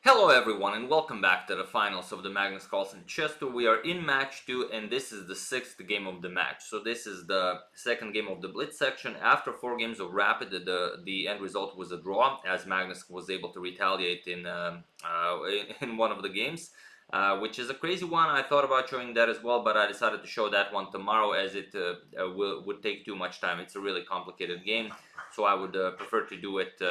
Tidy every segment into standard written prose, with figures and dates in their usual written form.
Hello everyone and welcome back to the finals of the Magnus Carlsen Chess Tour. We are in match 2 and this is the 6th game of the match. So this is the second game of the Blitz section. After 4 games of Rapid, the end result was a draw as Magnus was able to retaliate in one of the games. Which is a crazy one. I thought about showing that as well, but I decided to show that one tomorrow as it would take too much time. It's a really complicated game, so I would prefer to do it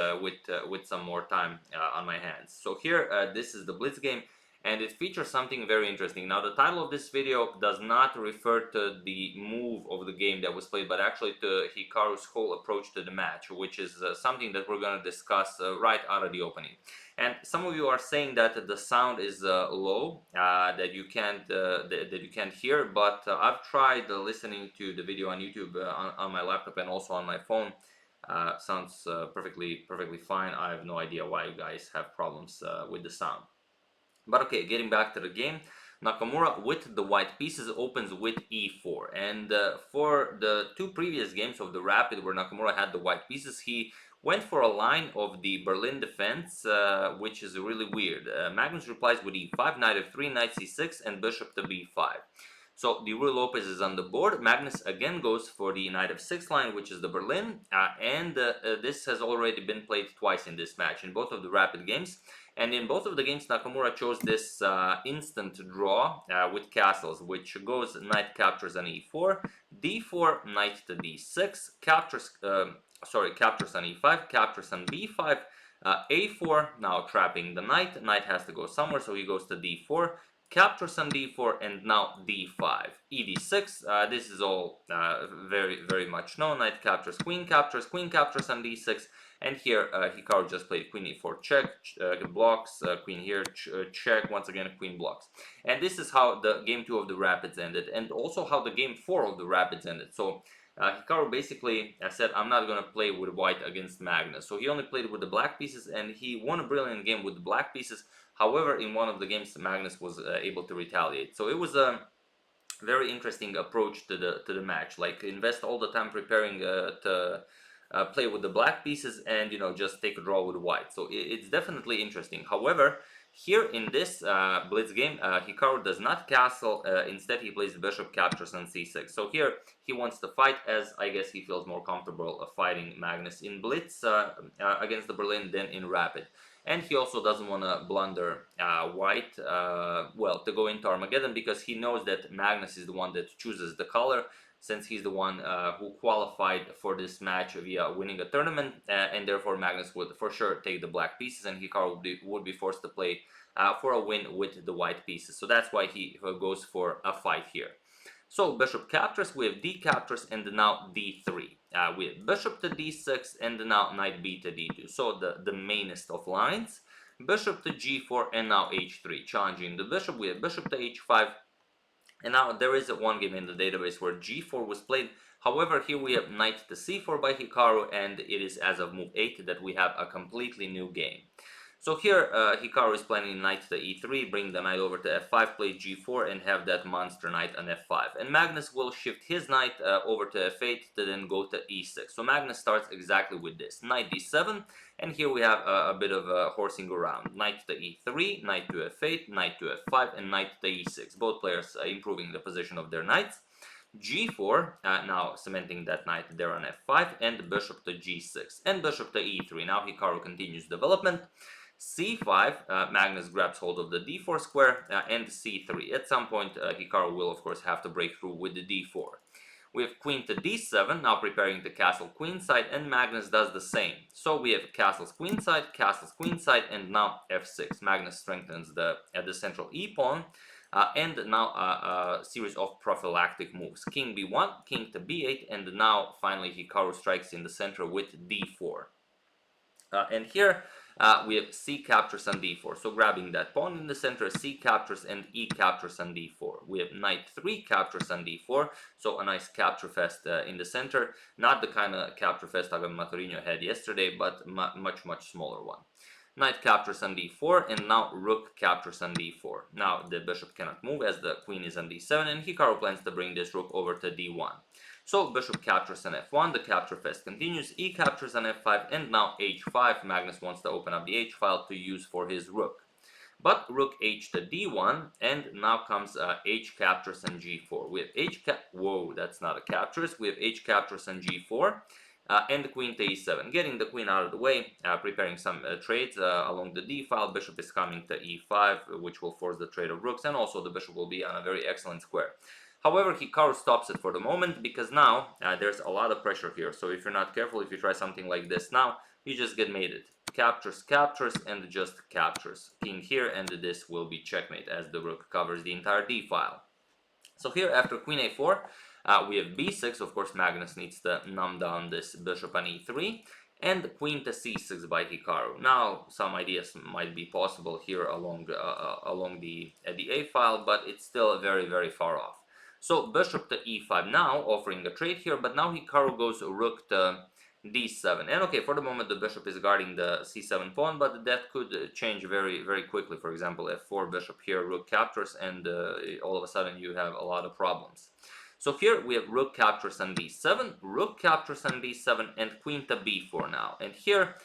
with some more time on my hands. So here, this is the Blitz game, and it features something very interesting. Now, the title of this video does not refer to the move of the game that was played, but actually to Hikaru's whole approach to the match, which is something that we're going to discuss right out of the opening. And some of you are saying that the sound is low, that you can't hear, but I've tried listening to the video on YouTube on my laptop and also on my phone. Sounds perfectly fine. I have no idea why you guys have problems with the sound. But okay, getting back to the game, Nakamura with the white pieces opens with e4, and for the 2 previous games of the Rapid where Nakamura had the white pieces, he went for a line of the Berlin defense, which is really weird. Magnus replies with e5, knight f3, knight c6, and bishop to b5. So the Ruy Lopez is on the board. Magnus again goes for the knight f6 line, which is the Berlin, and this has already been played twice in this match, in both of the Rapid games. And in both of the games, Nakamura chose this instant draw with castles, which goes knight captures on e4, d4, knight to d6, captures on e5, captures on b5, a4, now trapping the knight. Knight has to go somewhere, so he goes to d4, captures on d4, and now d5, ed6. This is all very much known. Knight captures queen captures on d6. And here, Hikaru just played queen e4 check, blocks, queen here, check, once again, queen blocks. And this is how the game 2 of the Rapids ended, and also how the game 4 of the Rapids ended. So, Hikaru basically said, I'm not going to play with white against Magnus. So he only played with the black pieces, and he won a brilliant game with the black pieces. However, in one of the games, Magnus was able to retaliate. So it was a very interesting approach to the match. Like, invest all the time preparing to play with the black pieces and, you know, just take a draw with white. So it's definitely interesting. However, here in this Blitz game, Hikaru does not castle. Instead, he plays bishop captures on c6. So here he wants to fight, as I guess he feels more comfortable fighting Magnus in Blitz against the Berlin than in Rapid. And he also doesn't want to blunder white, well, to go into Armageddon, because he knows that Magnus is the one that chooses the color, since he's the one who qualified for this match via winning a tournament, and therefore Magnus would for sure take the black pieces, and Hikaru would be forced to play for a win with the white pieces. So that's why he goes for a fight here. So bishop captures, we have d captures, and now d3. We have bishop to d6, and now knight b to d2. So the mainest of lines. Bishop to g4, and now h3. Challenging the bishop, we have bishop to h5. And now there is one game in the database where g4 was played. However, here we have knight to c4 by Hikaru, and it is as of move 8 that we have a completely new game. So here Hikaru is planning knight to e3, bring the knight over to f5, play g4, and have that monster knight on f5. And Magnus will shift his knight over to f8 to then go to e6. So Magnus starts exactly with this. Knight d7, and here we have a bit of horsing around. Knight to e3, knight to f8, knight to f5, and knight to e6. Both players improving the position of their knights. g4, now cementing that knight there on f5, and bishop to g6, and bishop to e3. Now Hikaru continues development. c5, Magnus grabs hold of the d4 square, and c3. At some point, Hikaru will, of course, have to break through with the d4. We have queen to d7, now preparing to castle queenside, and Magnus does the same. So we have castles queenside, and now f6. Magnus strengthens the central e-pawn, and now a series of prophylactic moves. King b1, king to b8, and now finally Hikaru strikes in the center with d4. And here we have c captures on d4, so grabbing that pawn in the center, c captures and e captures on d4. We have knight 3 captures on d4, so a nice capture fest in the center. Not the kind of capture fest agadmator had yesterday, but much smaller one. Knight captures on d4, and now rook captures on d4. Now the bishop cannot move as the queen is on d7, and Hikaru plans to bring this rook over to d1. So bishop captures on f1, the capture fest continues, e captures on f5, and now h5. Magnus wants to open up the h file to use for his rook. But rook h to d1, and now comes h captures on g4. We have whoa, that's not a captures. We have h captures on g4. And the queen to e7, getting the queen out of the way, preparing some trades along the d file. Bishop is coming to e5, which will force the trade of rooks, and also the bishop will be on a very excellent square. However, Hikaru stops it for the moment, because now there's a lot of pressure here. So if you're not careful, if you try something like this now, you just get mated. Captures, captures, and just captures. King here, and this will be checkmate, as the rook covers the entire d file. So here, after queen a4, we have b6. Of course, Magnus needs to numb down this bishop on e3, and queen to c6 by Hikaru. Now, some ideas might be possible here along the a file, but it's still very, very far off. So bishop to e5 now, offering a trade here, but now Hikaru goes rook to d7. And okay, for the moment the bishop is guarding the c7 pawn, but that could change very, very quickly. For example, f4, bishop here, rook captures, and all of a sudden you have a lot of problems. So here we have rook captures on b7, rook captures on b7, and queen to b4 now. And here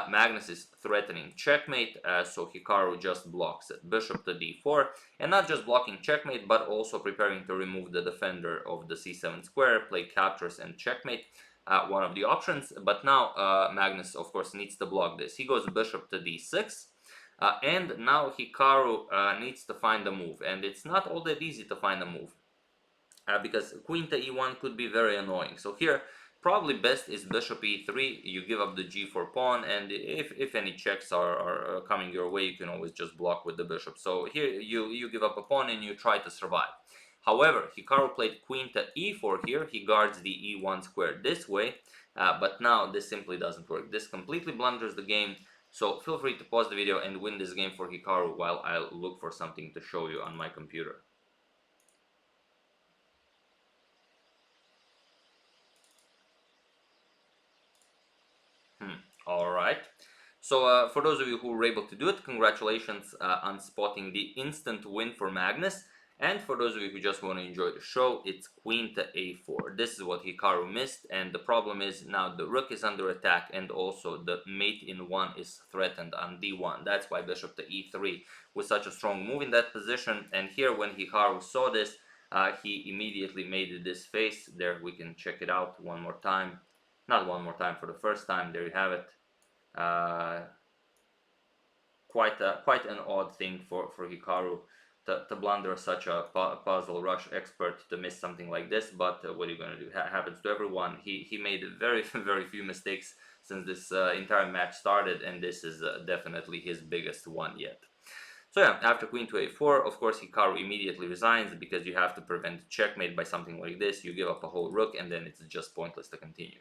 Magnus is threatening checkmate, so Hikaru just blocks it. Bishop to d4, and not just blocking checkmate, but also preparing to remove the defender of the c7 square, play captures and checkmate. One of the options, but now Magnus, of course, needs to block this. He goes bishop to d6, and now Hikaru needs to find a move, and it's not all that easy to find a move, because queen to e1 could be very annoying. So here, probably best is bishop e3, you give up the g4 pawn, and if any checks are coming your way, you can always just block with the bishop. So here you give up a pawn and you try to survive. However, Hikaru played queen to e4 here. He guards the e1 square this way, but now this simply doesn't work. This completely blunders the game, so feel free to pause the video and win this game for Hikaru while I look for something to show you on my computer. Alright, so for those of you who were able to do it, congratulations on spotting the instant win for Magnus. And for those of you who just want to enjoy the show, it's queen to a4. This is what Hikaru missed, and the problem is now the rook is under attack, and also the mate in 1 is threatened on d1. That's why bishop to e3 was such a strong move in that position. And here, when Hikaru saw this, he immediately made this face. There, we can check it out one more time. Not one more time, for the first time. There you have it. Quite an odd thing for Hikaru to blunder such a puzzle rush expert, to miss something like this, but what are you going to do? Happens to everyone. He made very, very few mistakes since this entire match started, and this is definitely his biggest one yet. So yeah, after queen to a4, of course Hikaru immediately resigns, because you have to prevent checkmate by something like this. You give up a whole rook, and then it's just pointless to continue.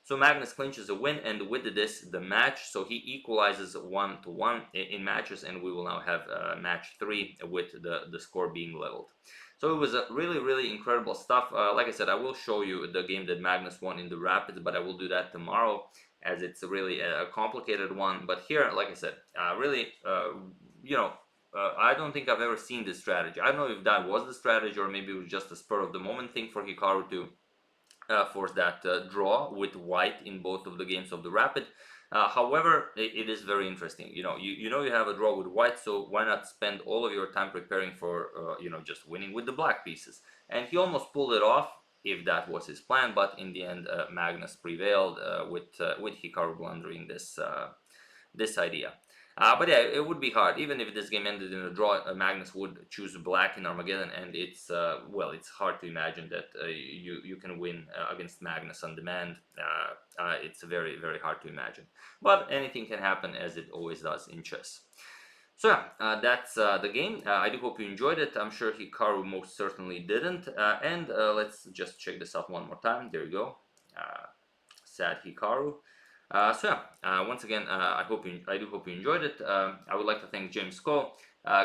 So Magnus clinches a win, and with this, the match, so he equalizes 1-1 in matches, and we will now have match 3 with the score being leveled. So it was a really, really incredible stuff. Like I said, I will show you the game that Magnus won in the Rapids, but I will do that tomorrow, as it's really a complicated one. But here, like I said, really, I don't think I've ever seen this strategy. I don't know if that was the strategy, or maybe it was just a spur of the moment thing for Hikaru to force that draw with white in both of the games of the Rapid. However, it is very interesting. You have a draw with white, so why not spend all of your time preparing for just winning with the black pieces? And he almost pulled it off, if that was his plan, but in the end Magnus prevailed with Hikaru blundering this idea. But yeah, it would be hard. Even if this game ended in a draw, Magnus would choose black in Armageddon, and it's it's hard to imagine that you can win against Magnus on demand. It's very, very hard to imagine. But anything can happen, as it always does in chess. So yeah, that's the game. I do hope you enjoyed it. I'm sure Hikaru most certainly didn't. And let's just check this out one more time. There you go. Sad Hikaru. So yeah, once again, I do hope you enjoyed it. I would like to thank James Coe,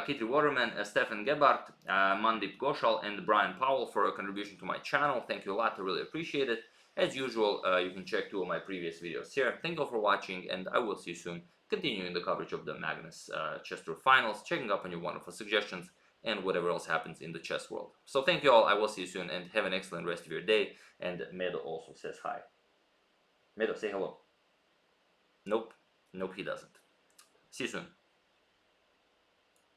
Kitty Waterman, Stefan Gebhardt, Mandip Ghoshal, and Brian Powell for a contribution to my channel. Thank you a lot. I really appreciate it. As usual, you can check 2 of my previous videos here. Thank you all for watching, and I will see you soon, continuing the coverage of the Magnus Chess Tour Finals, checking up on your wonderful suggestions, and whatever else happens in the chess world. So thank you all. I will see you soon, and have an excellent rest of your day. And Medo also says hi. Medo, say hello. Nope, he doesn't. See you soon.